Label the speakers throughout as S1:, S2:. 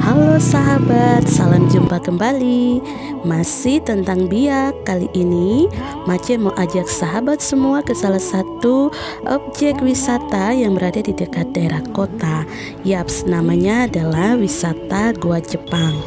S1: Halo sahabat, salam jumpa kembali. Masih tentang biak. Kali ini Mace mau ajak sahabat semua ke salah satu objek wisata yang berada di dekat daerah kota. Yaps, namanya adalah wisata Gua Jepang.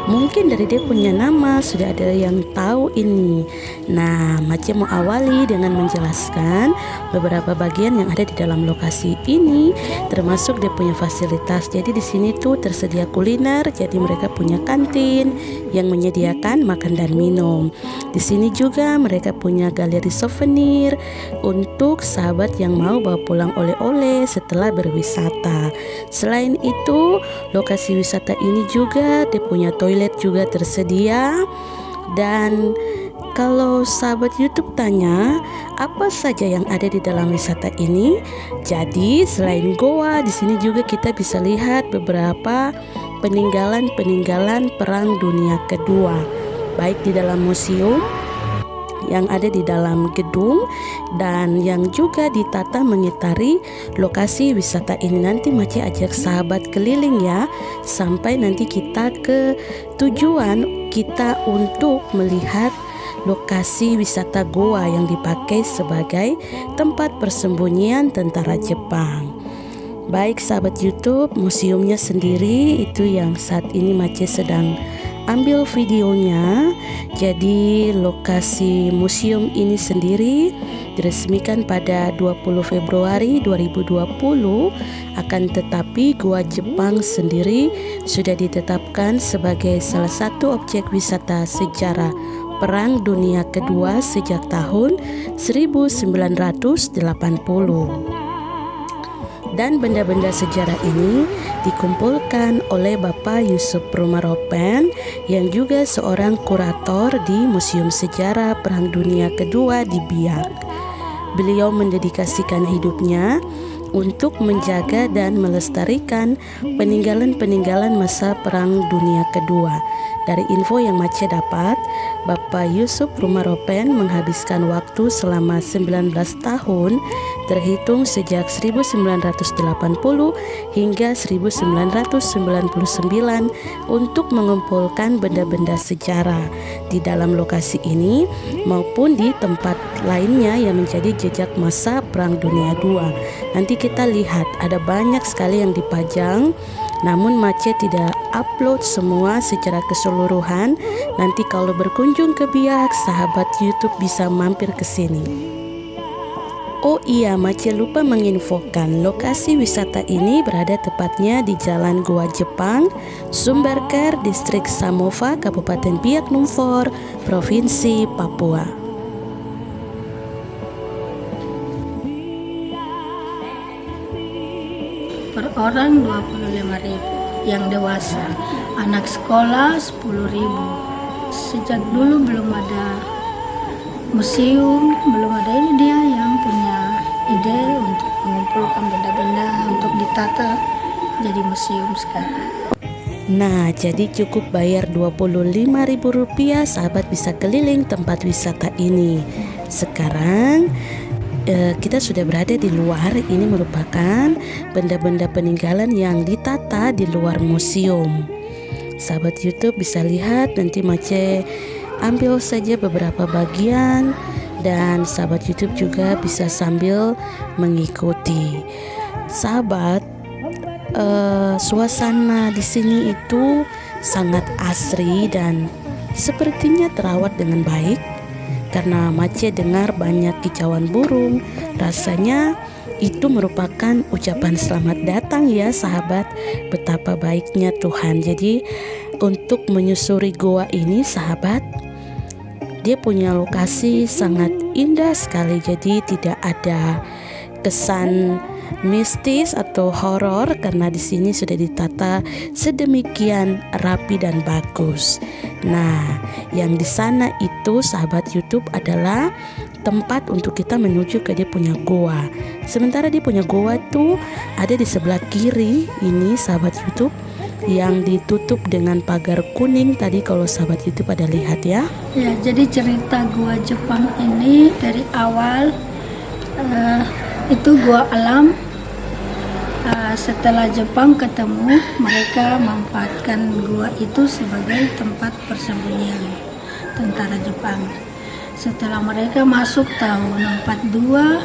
S1: Mungkin dari dia punya nama sudah ada yang tahu ini. Nah, Mace mau awali dengan menjelaskan beberapa bagian yang ada di dalam lokasi ini, termasuk dia punya fasilitas. Jadi di sini tuh tersedia kuliner, jadi mereka punya kantin yang menyediakan makan dan minum. Di sini juga mereka punya galeri souvenir untuk sahabat yang mau bawa pulang oleh-oleh setelah berwisata. Selain itu, lokasi wisata ini juga dia punya toilet juga tersedia. Dan kalau sahabat YouTube tanya apa saja yang ada di dalam wisata ini, jadi selain goa, di sini juga kita bisa lihat beberapa peninggalan-peninggalan Perang Dunia Kedua, baik di dalam museum yang ada di dalam gedung dan yang juga ditata mengitari lokasi wisata ini. Nanti Mace ajak sahabat keliling ya, sampai nanti kita ke tujuan kita untuk melihat lokasi wisata goa yang dipakai sebagai tempat persembunyian tentara Jepang. Baik sahabat YouTube, museumnya sendiri itu yang saat ini Mace sedang ambil videonya. Jadi lokasi museum ini sendiri diresmikan pada 20 Februari 2020, akan tetapi Gua Jepang sendiri sudah ditetapkan sebagai salah satu objek wisata sejarah Perang Dunia Kedua sejak tahun 1980. Dan benda-benda sejarah ini dikumpulkan oleh Bapak Yusuf Prumaropen yang juga seorang kurator di Museum Sejarah Perang Dunia Kedua di Biak. Beliau mendedikasikan hidupnya untuk menjaga dan melestarikan peninggalan-peninggalan masa Perang Dunia Kedua. Dari info yang Mace dapat, Bapak Yusuf Prumaropen menghabiskan waktu selama 19 tahun terhitung sejak 1980 hingga 1999 untuk mengumpulkan benda-benda sejarah di dalam lokasi ini maupun di tempat lainnya yang menjadi jejak masa Perang Dunia II. Nanti kita lihat ada banyak sekali yang dipajang, namun Mace tidak upload semua secara keseluruhan. Nanti kalau berkunjung ke Biak, sahabat YouTube bisa mampir ke sini. Oh iya, Mace lupa menginfokan lokasi wisata ini berada tepatnya di Jalan Gua Jepang, Sumberker, Distrik Samova, Kabupaten Biak Numfor, Provinsi Papua.
S2: Per orang 25.000, yang dewasa, anak sekolah 10.000. Sejak dulu belum ada museum, belum ada, ini dia yang punya ide untuk mengumpulkan benda-benda untuk ditata jadi museum sekarang.
S1: Nah, jadi cukup bayar Rp25.000, sahabat bisa keliling tempat wisata ini. Sekarang kita sudah berada di luar. Ini merupakan benda-benda peninggalan yang ditata di luar museum. Sahabat YouTube bisa lihat, nanti Mace ambil saja beberapa bagian dan sahabat YouTube juga bisa sambil mengikuti. Sahabat, suasana di sini itu sangat asri dan sepertinya terawat dengan baik. Karena Mace dengar banyak kicauan burung, rasanya itu merupakan ucapan selamat datang ya sahabat. Betapa baiknya Tuhan. Jadi untuk menyusuri goa ini sahabat, dia punya lokasi sangat indah sekali. Jadi tidak ada kesan mistis atau horor karena di sini sudah ditata sedemikian rapi dan bagus. Nah, yang di sana itu sahabat YouTube adalah tempat untuk kita menuju ke dia punya goa. Sementara dia punya goa itu ada di sebelah kiri ini sahabat YouTube, yang ditutup dengan pagar kuning tadi kalau sahabat YouTube ada lihat ya.
S2: Ya, jadi cerita Gua Jepang ini dari awal itu gua alam setelah Jepang ketemu, mereka memanfaatkan gua itu sebagai tempat persembunyian tentara Jepang. Setelah mereka masuk tahun 42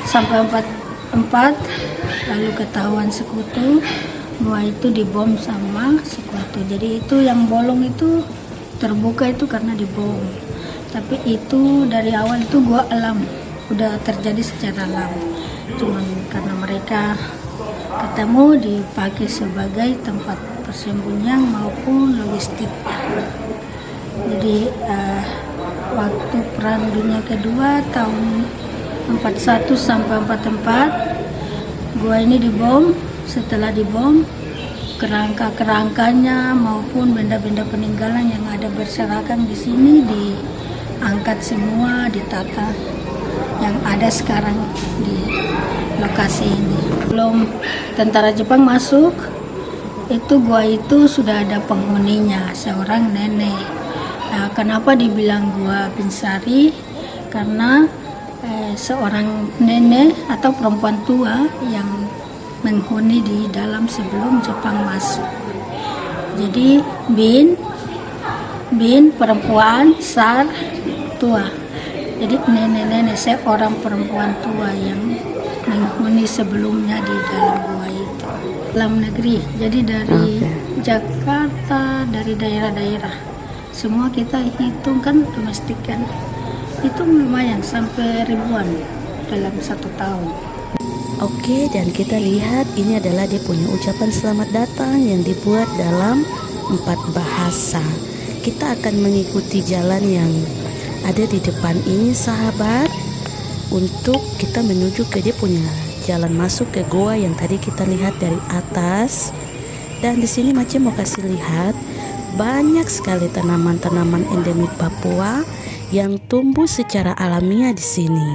S2: sampai 44, lalu ketahuan sekutu, gua itu dibom sama sekutu. Jadi itu yang bolong itu terbuka itu karena dibom. Tapi itu dari awal itu gua alam, udah terjadi secara alam. Cuman karena mereka ketemu dipakai sebagai tempat persembunyian maupun logistik. Jadi waktu Perang Dunia Kedua tahun 41 sampai 44, gua ini dibom. Setelah dibom, kerangka-kerangkanya maupun benda-benda peninggalan yang ada berserakan di sini diangkat semua, ditata yang ada sekarang di lokasi ini. Belum tentara Jepang masuk, itu gua itu sudah ada penghuninya, seorang nenek. Nah, kenapa dibilang gua Binsari? Karena seorang nenek atau perempuan tua yang menghuni di dalam sebelum Jepang masuk. Jadi bin perempuan, sar tua. Jadi nenek-nenek, seorang perempuan tua yang menghuni sebelumnya di dalam gua itu. Dalam negeri, jadi dari Jakarta, dari daerah-daerah. Semua kita hitung kan domestik kan. Itu lumayan sampai ribuan dalam 1 tahun.
S1: Oke, dan kita lihat ini adalah dia punya ucapan selamat datang yang dibuat dalam 4 bahasa. Kita akan mengikuti jalan yang ada di depan ini sahabat, untuk kita menuju ke dia punya jalan masuk ke goa yang tadi kita lihat dari atas. Dan di sini Mace mau kasih lihat banyak sekali tanaman-tanaman endemik Papua yang tumbuh secara alamiah di sini.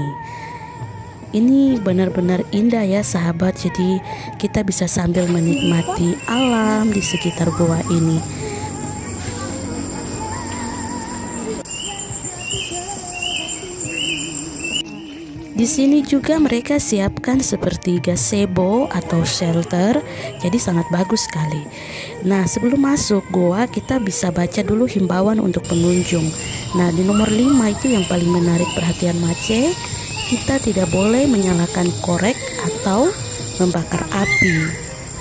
S1: Ini benar-benar indah ya sahabat, jadi kita bisa sambil menikmati alam di sekitar goa ini. Di sini juga mereka siapkan seperti gazebo atau shelter, jadi sangat bagus sekali. Nah, sebelum masuk goa kita bisa baca dulu himbauan untuk pengunjung. Nah, di nomor 5 itu yang paling menarik perhatian Mace, kita tidak boleh menyalakan korek atau membakar api.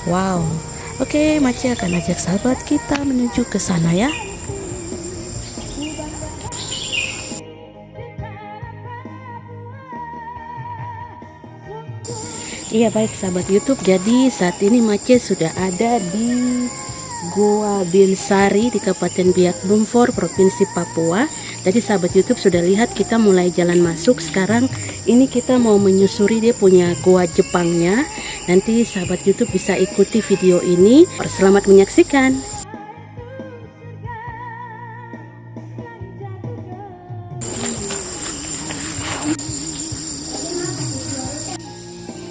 S1: Wow. Oke, Mace akan ajak sahabat kita menuju ke sana ya. Iya baik sahabat YouTube, jadi saat ini Mace sudah ada di Goa Binsari di Kabupaten Biak Numfor, Provinsi Papua. Jadi sahabat YouTube sudah lihat kita mulai jalan masuk. Sekarang ini kita mau menyusuri dia punya goa Jepangnya. Nanti sahabat YouTube bisa ikuti video ini. Selamat menyaksikan.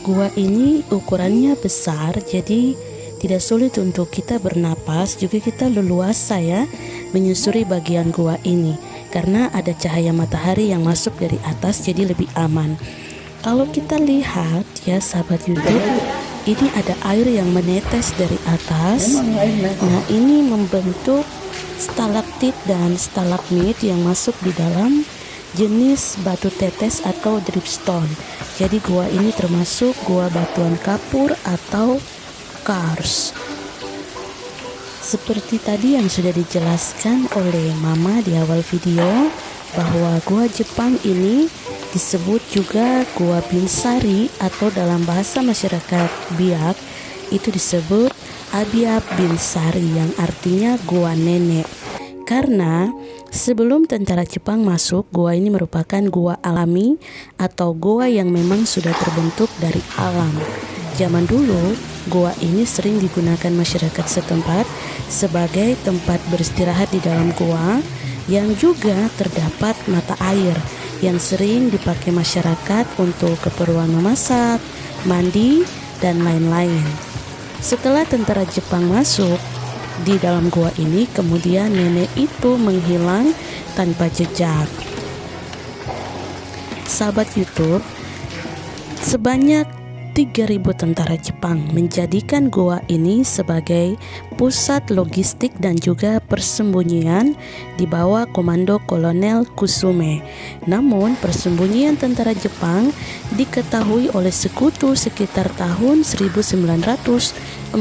S1: Gua ini ukurannya besar, jadi tidak sulit untuk kita bernapas, juga kita leluasa ya menyusuri bagian gua ini karena ada cahaya matahari yang masuk dari atas, jadi lebih aman. Kalau kita lihat ya sahabat YouTube, ini ada air yang menetes dari atas. Nah, ini membentuk stalaktit dan stalagmit yang masuk di dalam jenis batu tetes atau dripstone. Jadi gua ini termasuk gua batuan kapur atau kars. Seperti tadi yang sudah dijelaskan oleh Mama di awal video, bahwa gua Jepang ini disebut juga Gua Binsari, atau dalam bahasa masyarakat Biak itu disebut Abiab Binsari, yang artinya gua nenek. Karena sebelum tentara Jepang masuk, gua ini merupakan gua alami atau gua yang memang sudah terbentuk dari alam. Zaman dulu, gua ini sering digunakan masyarakat setempat sebagai tempat beristirahat di dalam gua, yang juga terdapat mata air yang sering dipakai masyarakat untuk keperluan memasak, mandi, dan lain-lain. Setelah tentara Jepang masuk di dalam gua ini, kemudian nenek itu menghilang tanpa jejak. Sahabat YouTube, sebanyak 3.000 tentara Jepang, menjadikan gua ini sebagai pusat logistik dan juga persembunyian di bawah komando Kolonel Kusume. Namun persembunyian tentara Jepang diketahui oleh sekutu sekitar tahun 1944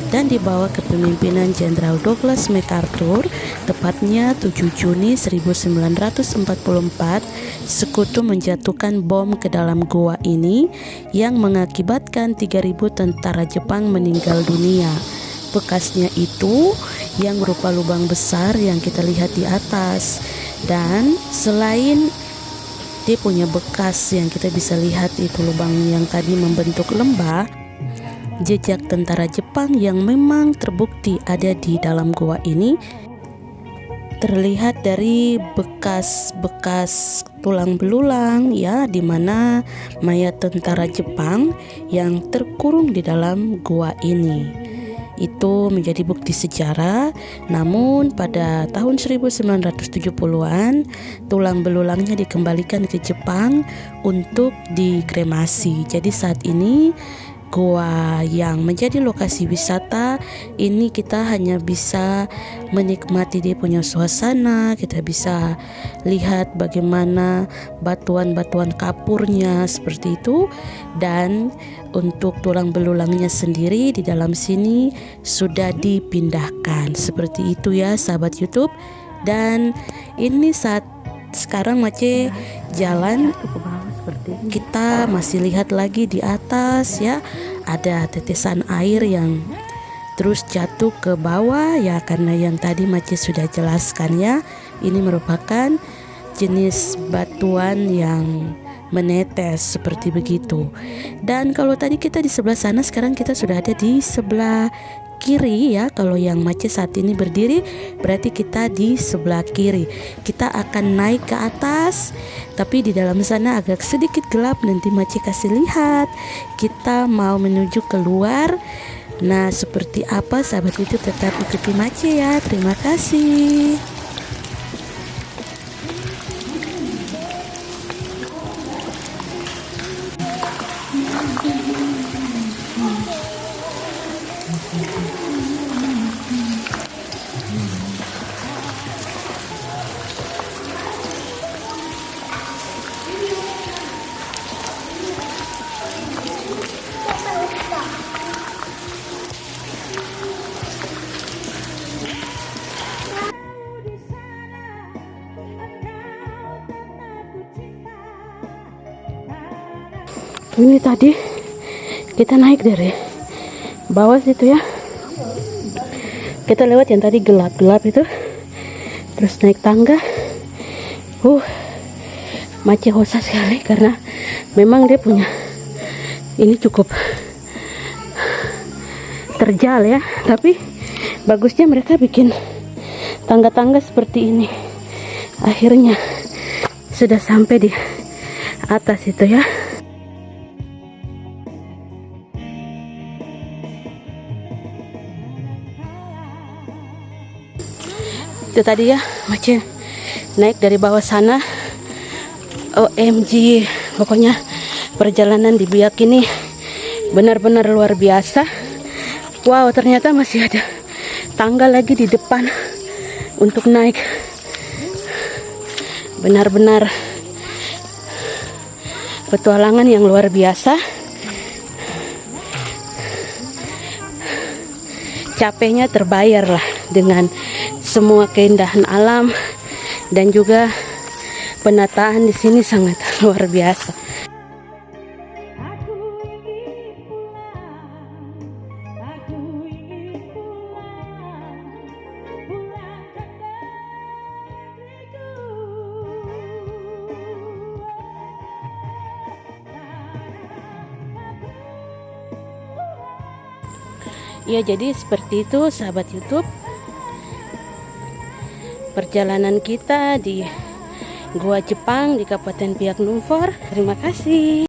S1: dan di bawah kepemimpinan Jenderal Douglas MacArthur, tepatnya 7 Juni 1944, sekutu menjatuhkan bom ke dalam gua ini yang mengakibatkan 3.000 tentara Jepang meninggal dunia. Bekasnya itu yang berupa lubang besar yang kita lihat di atas, dan selain dia punya bekas yang kita bisa lihat itu lubang yang tadi membentuk lembah, jejak tentara Jepang yang memang terbukti ada di dalam gua ini terlihat dari bekas-bekas tulang belulang, ya, di mana mayat tentara Jepang yang terkurung di dalam gua ini. Itu menjadi bukti sejarah. Namun pada tahun 1970-an tulang belulangnya dikembalikan ke Jepang untuk dikremasi. Jadi saat ini gua yang menjadi lokasi wisata ini kita hanya bisa menikmati dia punya suasana, kita bisa lihat bagaimana batuan-batuan kapurnya seperti itu, dan untuk tulang belulangnya sendiri di dalam sini sudah dipindahkan seperti itu ya sahabat YouTube. Dan ini saat sekarang Mace jalan, kita masih lihat lagi di atas ya, ada tetesan air yang terus jatuh ke bawah ya, karena yang tadi Mace sudah jelaskan ya, ini merupakan jenis batuan yang menetes seperti begitu. Dan kalau tadi kita di sebelah sana, sekarang kita sudah ada di sebelah kiri ya. Kalau yang Mace saat ini berdiri berarti kita di sebelah kiri. Kita akan naik ke atas, tapi di dalam sana agak sedikit gelap, nanti Mace kasih lihat. Kita mau menuju keluar. Nah, seperti apa sahabat itu, tetap ikuti Mace ya. Terima kasih. Ini tadi kita naik dari bawah situ ya, kita lewat yang tadi gelap-gelap itu, terus naik tangga. Mace hosa sekali karena memang dia punya ini cukup terjal ya, tapi bagusnya mereka bikin tangga-tangga seperti ini. Akhirnya sudah sampai di atas itu ya. Itu tadi ya, Mace naik dari bawah sana. OMG, pokoknya perjalanan di Biak ini benar-benar luar biasa. Wow, ternyata masih ada tangga lagi di depan untuk naik. Benar-benar petualangan yang luar biasa. Capeknya terbayar lah dengan semua keindahan alam, dan juga penataan di sini sangat luar biasa. Ya, jadi seperti itu sahabat YouTube, perjalanan kita di Gua Jepang di Kabupaten Biak Numfor. Terima kasih.